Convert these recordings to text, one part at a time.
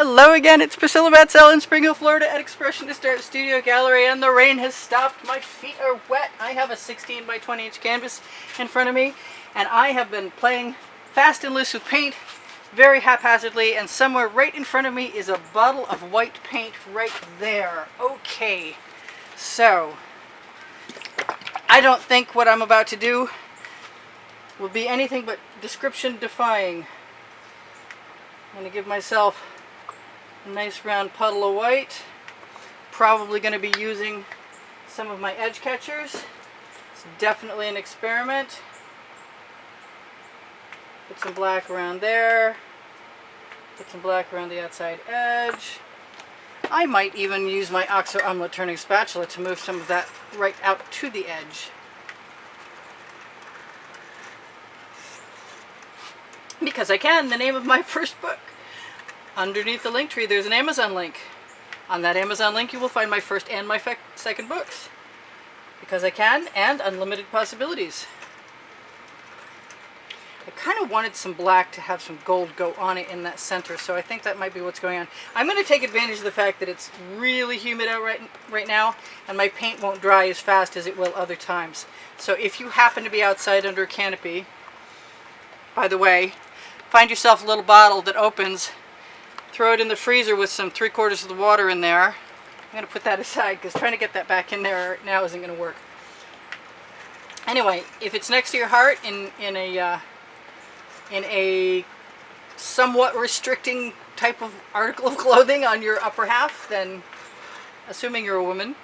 Hello again, it's Priscilla Batzell in Spring Hill, Florida at Expressionist Art Studio Gallery, and the rain has stopped. My feet are wet. I have a 16 by 20 inch canvas in front of me, and I have been playing fast and loose with paint very haphazardly, and somewhere right in front of me is a bottle of white paint right there. Okay, so I don't think what I'm about to do will be anything but description defying. I'm going to give myself a nice round puddle of white. Probably going to be using some of my edge catchers. It's definitely an experiment. Put some black around there. Put some black around the outside edge. I might even use my Oxo omelet turning spatula to move some of that right out to the edge. Because I can. The name of my first book. Underneath the link tree, there's an Amazon link. On that Amazon link, you will find my first and my second books. Because I can, and unlimited possibilities. I kind of wanted some black to have some gold go on it in that center, so I think that might be what's going on. I'm going to take advantage of the fact that it's really humid out right now, and my paint won't dry as fast as it will other times. So if you happen to be outside under a canopy, by the way, find yourself a little bottle that opens. Throw it in the freezer with some 3/4 of the water in there. I'm going to put that aside because trying to get that back in there now isn't going to work. Anyway, if it's next to your heart in a somewhat restricting type of article of clothing on your upper half, then assuming you're a woman,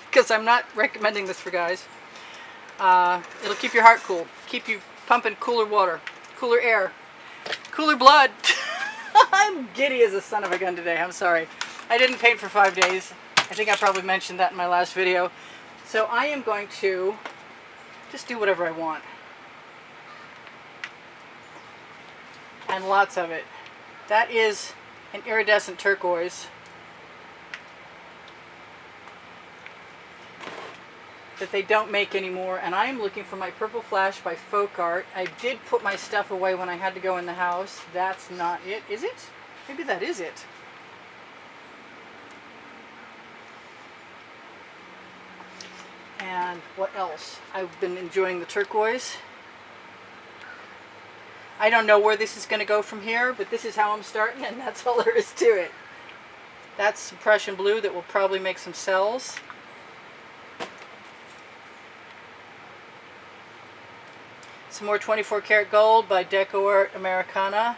because I'm not recommending this for guys, it'll keep your heart cool, keep you pumping cooler water, cooler air, cooler blood. I'm giddy as a son of a gun today. I'm sorry. I didn't paint for 5 days. I think I probably mentioned that in my last video. So I am going to just do whatever I want. And lots of it. That is an iridescent turquoise that they don't make anymore, and I am looking for my Purple Flash by Folk Art. I did put my stuff away when I had to go in the house. That's not it, is it? Maybe that is it. And what else? I've been enjoying the turquoise. I don't know where this is going to go from here, but this is how I'm starting, and that's all there is to it. That's some Prussian blue that will probably make some cells. Some more 24 karat gold by Deco Art Americana.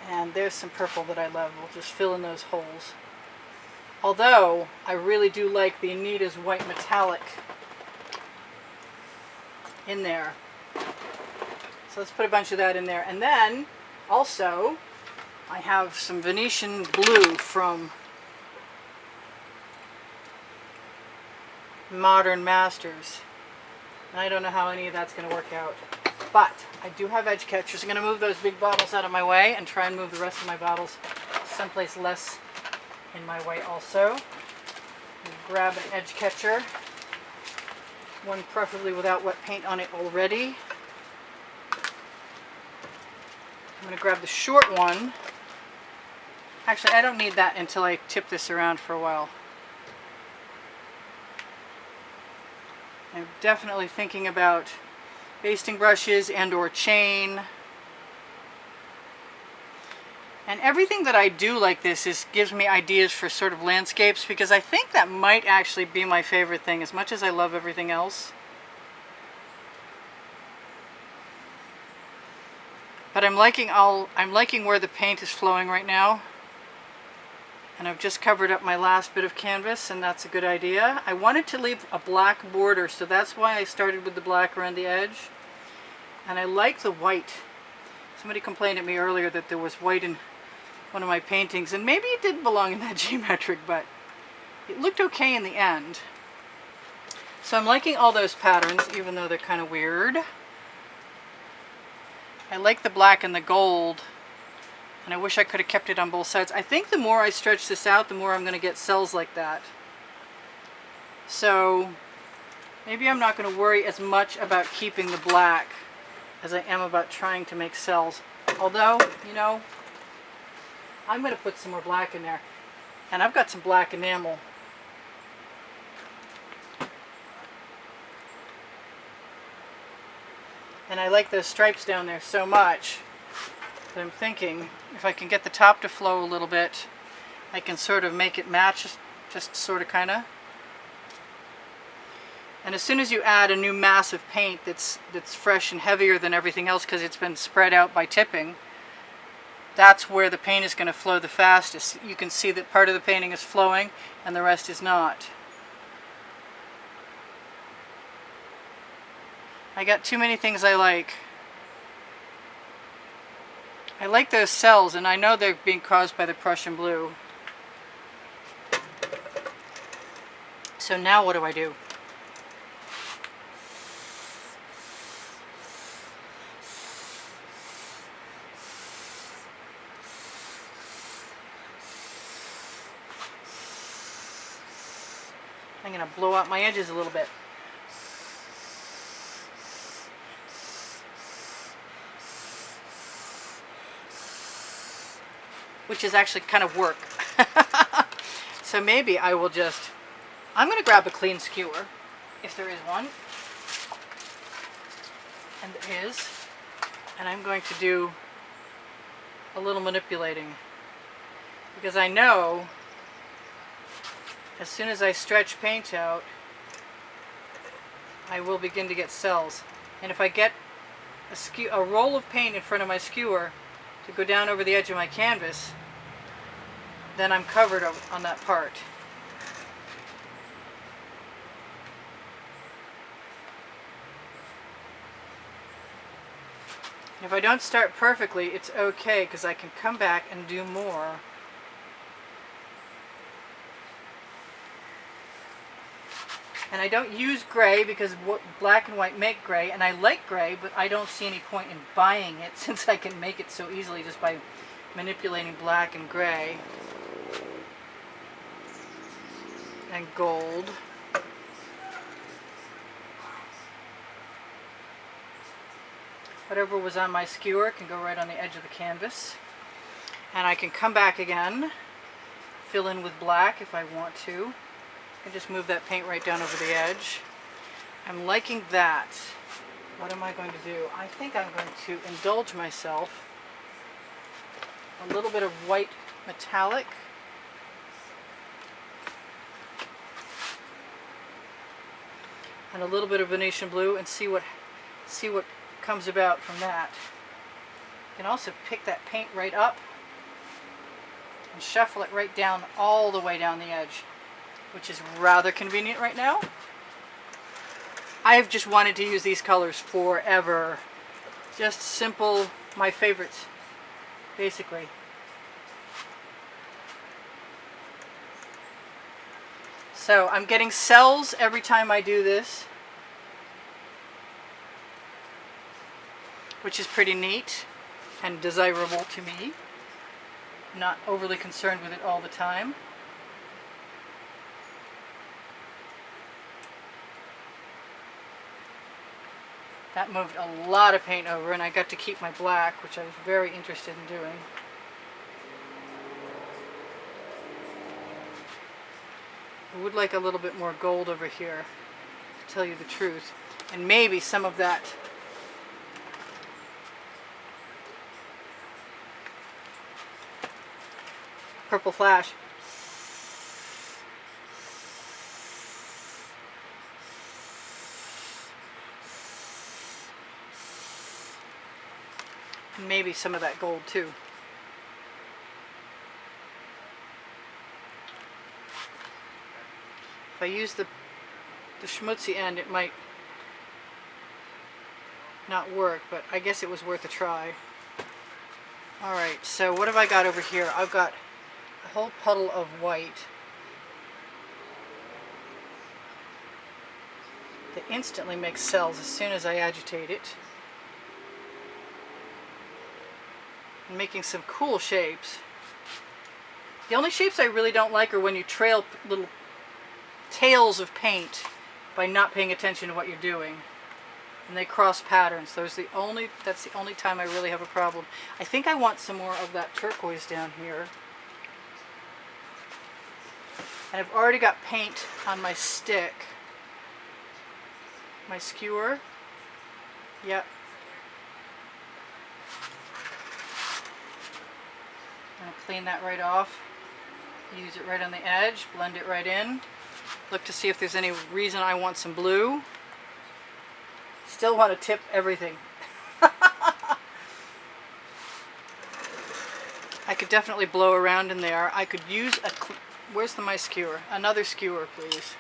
And there's some purple that I love. We'll just fill in those holes. Although, I really do like the Anita's white metallic in there. So let's put a bunch of that in there. And then, also, I have some Venetian blue from Modern Masters. And I don't know how any of that's going to work out. But I do have edge catchers. I'm going to move those big bottles out of my way and try and move the rest of my bottles someplace less in my way also. Grab an edge catcher. One preferably without wet paint on it already. I'm going to grab the short one. Actually, I don't need that until I tip this around for a while. I'm definitely thinking about basting brushes and or chain. And everything that I do like this gives me ideas for sort of landscapes, because I think that might actually be my favorite thing, as much as I love everything else. But I'm liking where the paint is flowing right now. And I've just covered up my last bit of canvas, and that's a good idea. I wanted to leave a black border, so that's why I started with the black around the edge. And I like the white. Somebody complained at me earlier that there was white in one of my paintings, and maybe it didn't belong in that geometric, but it looked okay in the end. So I'm liking all those patterns, even though they're kind of weird. I like the black and the gold. And I wish I could have kept it on both sides. I think the more I stretch this out, the more I'm going to get cells like that. So maybe I'm not going to worry as much about keeping the black as I am about trying to make cells. Although, you know, I'm going to put some more black in there. And I've got some black enamel. And I like those stripes down there so much that I'm thinking if I can get the top to flow a little bit, I can sort of make it match, just sort of kind of. And as soon as you add a new mass of paint that's fresh and heavier than everything else because it's been spread out by tipping, that's where the paint is going to flow the fastest. You can see that part of the painting is flowing and the rest is not. I got too many things I like. I like those cells, and I know they're being caused by the Prussian blue. So now what do I do? I'm going to blow out my edges a little bit. Which is actually kind of work. So maybe I will just, I'm going to grab a clean skewer, if there is one. And there is. And I'm going to do a little manipulating. Because I know as soon as I stretch paint out, I will begin to get cells. And if I get a roll of paint in front of my skewer to go down over the edge of my canvas, then I'm covered on that part. If I don't start perfectly, it's okay because I can come back and do more. And I don't use gray because black and white make gray, and I like gray, but I don't see any point in buying it since I can make it so easily just by manipulating black and gray and gold. Whatever was on my skewer can go right on the edge of the canvas. And I can come back again, fill in with black if I want to. I just move that paint right down over the edge. I'm liking that. What am I going to do? I think I'm going to indulge myself a little bit of white metallic. And a little bit of Venetian blue and see what comes about from that. You can also pick that paint right up and shuffle it right down all the way down the edge, which is rather convenient right now. I've just wanted to use these colors forever. Just simple, my favorites, basically. So I'm getting cells every time I do this, which is pretty neat and desirable to me. Not overly concerned with it all the time. That moved a lot of paint over, and I got to keep my black, which I was very interested in doing. I would like a little bit more gold over here, to tell you the truth. And maybe some of that purple flash. And maybe some of that gold too. If I use the schmutzy end, it might not work, but I guess it was worth a try. Alright, so what have I got over here? I've got a whole puddle of white that instantly makes cells as soon as I agitate it. I'm making some cool shapes. The only shapes I really don't like are when you trail little tails of paint by not paying attention to what you're doing. and they cross patterns. That's the only time I really have a problem. I think I want some more of that turquoise down here. And I've already got paint on my stick. My skewer. Yep. I'm going to clean that right off. Use it right on the edge, blend it right in. Look to see if there's any reason I want some blue. Still want to tip everything. I could definitely blow around in there. I could use a... Where's my skewer? Another skewer, please.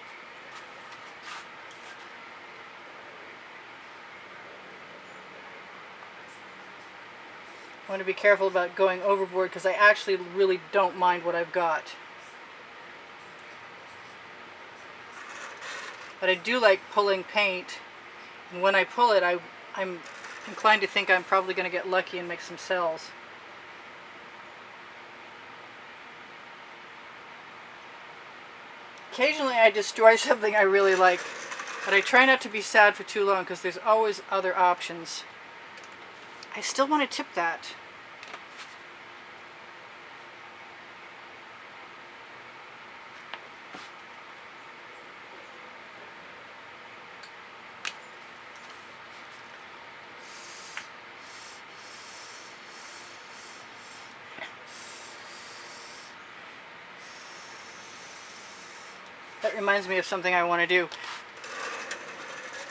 I want to be careful about going overboard because I actually really don't mind what I've got. But I do like pulling paint, and when I pull it, I'm inclined to think I'm probably going to get lucky and make some cells. Occasionally I destroy something I really like, but I try not to be sad for too long because there's always other options. I still want to tip that. That reminds me of something I want to do,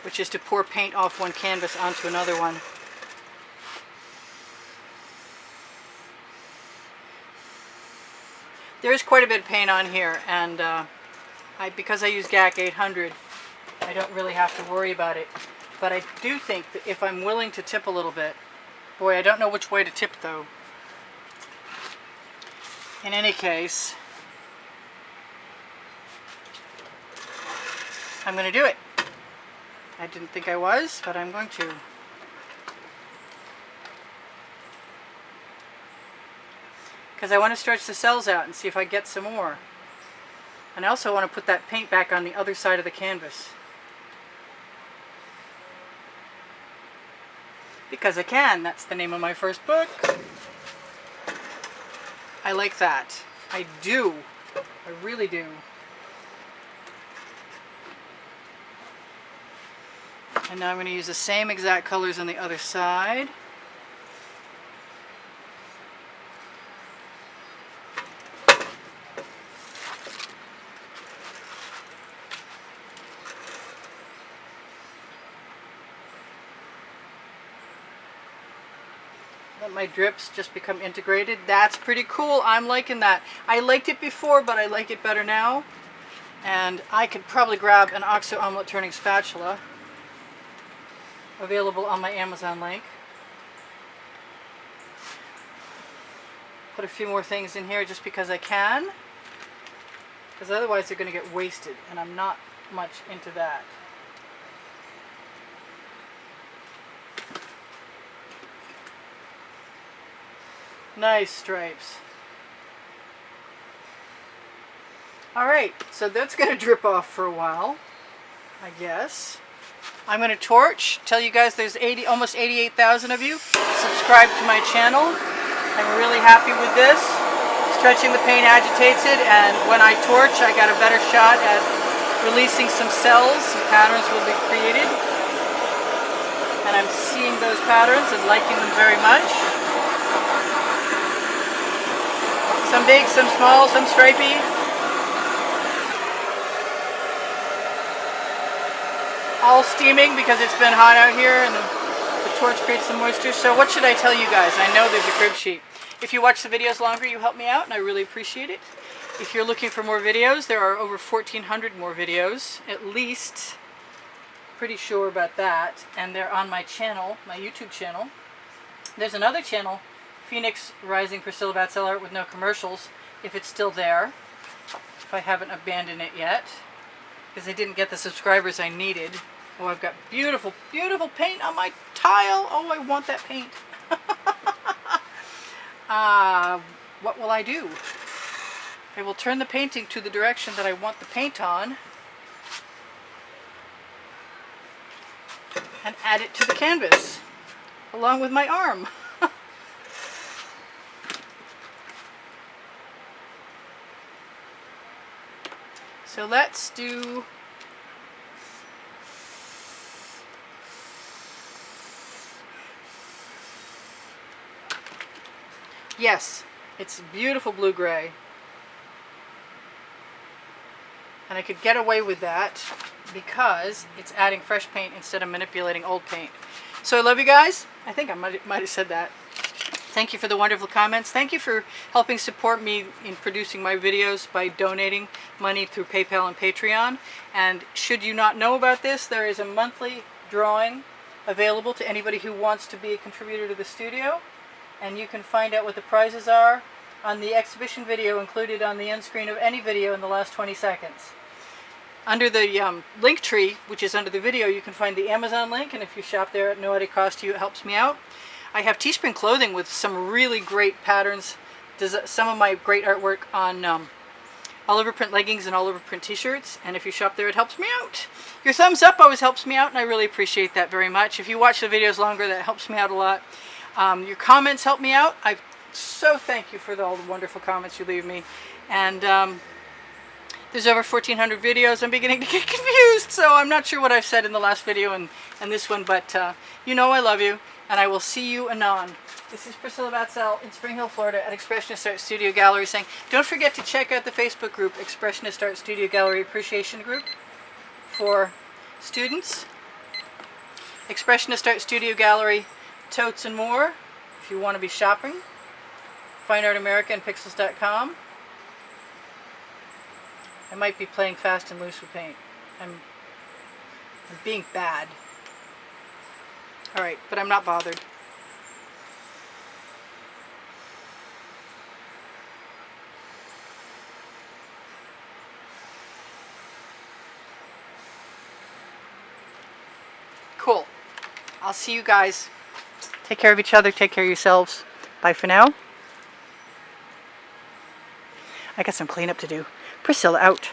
which is to pour paint off one canvas onto another one. There is quite a bit of paint on here, and because I use GAC 800, I don't really have to worry about it. But I do think that if I'm willing to tip a little bit, boy, I don't know which way to tip though. In any case, I'm going to do it. I didn't think I was, but I'm going to. Because I want to stretch the cells out and see if I get some more. And I also want to put that paint back on the other side of the canvas. Because I can. That's the name of my first book. I like that. I do. I really do. And now I'm going to use the same exact colors on the other side. Let my drips just become integrated. That's pretty cool. I'm liking that. I liked it before, but I like it better now. And I could probably grab an OXO omelet turning spatula, available on my Amazon link. Put a few more things in here just because I can, because otherwise they're going to get wasted, and I'm not much into that. Nice stripes. Alright, so that's going to drip off for a while, I guess. I'm going to torch. Tell you guys there's almost 88,000 of you subscribe to my channel. I'm really happy with this. Stretching the paint agitates it, and when I torch I got a better shot at releasing some cells. Some patterns will be created. And I'm seeing those patterns and liking them very much. Some big, some small, some stripy. All steaming because it's been hot out here and the torch creates some moisture. So what should I tell you guys? I know there's a crib sheet. If you watch the videos longer, you help me out and I really appreciate it. If you're looking for more videos, there are over 1,400 more videos, at least. Pretty sure about that. And they're on my channel, my YouTube channel. There's another channel, Phoenix Rising Priscilla Batzell Art with no commercials, if it's still there, if I haven't abandoned it yet, because I didn't get the subscribers I needed. Oh, I've got beautiful, beautiful paint on my tile. Oh, I want that paint. What will I do? I will turn the painting to the direction that I want the paint on. and add it to the canvas along with my arm. So let's do yes, it's beautiful blue-gray. And I could get away with that because it's adding fresh paint instead of manipulating old paint. So I love you guys. I think I might have said that. Thank you for the wonderful comments. Thank you for helping support me in producing my videos by donating money through PayPal and Patreon. And should you not know about this, there is a monthly drawing available to anybody who wants to be a contributor to the studio. And you can find out what the prizes are on the exhibition video included on the end screen of any video in the last 20 seconds. Under the link tree, which is under the video, you can find the Amazon link, and if you shop there at no added cost to you, it helps me out. I have Teespring clothing with some really great patterns, some of my great artwork on all over print leggings and all over print t-shirts, and if you shop there, it helps me out. Your thumbs up always helps me out, and I really appreciate that very much. If you watch the videos longer, that helps me out a lot. Your comments help me out. I so thank you for all the wonderful comments you leave me. And there's over 1,400 videos. I'm beginning to get confused, so I'm not sure what I've said in the last video and this one, but you know I love you, and I will see you anon. This is Priscilla Batzell in Spring Hill, Florida at Expressionist Art Studio Gallery saying, don't forget to check out the Facebook group, Expressionist Art Studio Gallery Appreciation Group for students. Expressionist Art Studio Gallery totes and more if you want to be shopping. Fine Art America and Pixels.com. I might be playing fast and loose with paint. I'm being bad. Alright, but I'm not bothered. Cool. I'll see you guys. Take care of each other. Take care of yourselves. Bye for now. I got some cleanup to do. Priscilla out.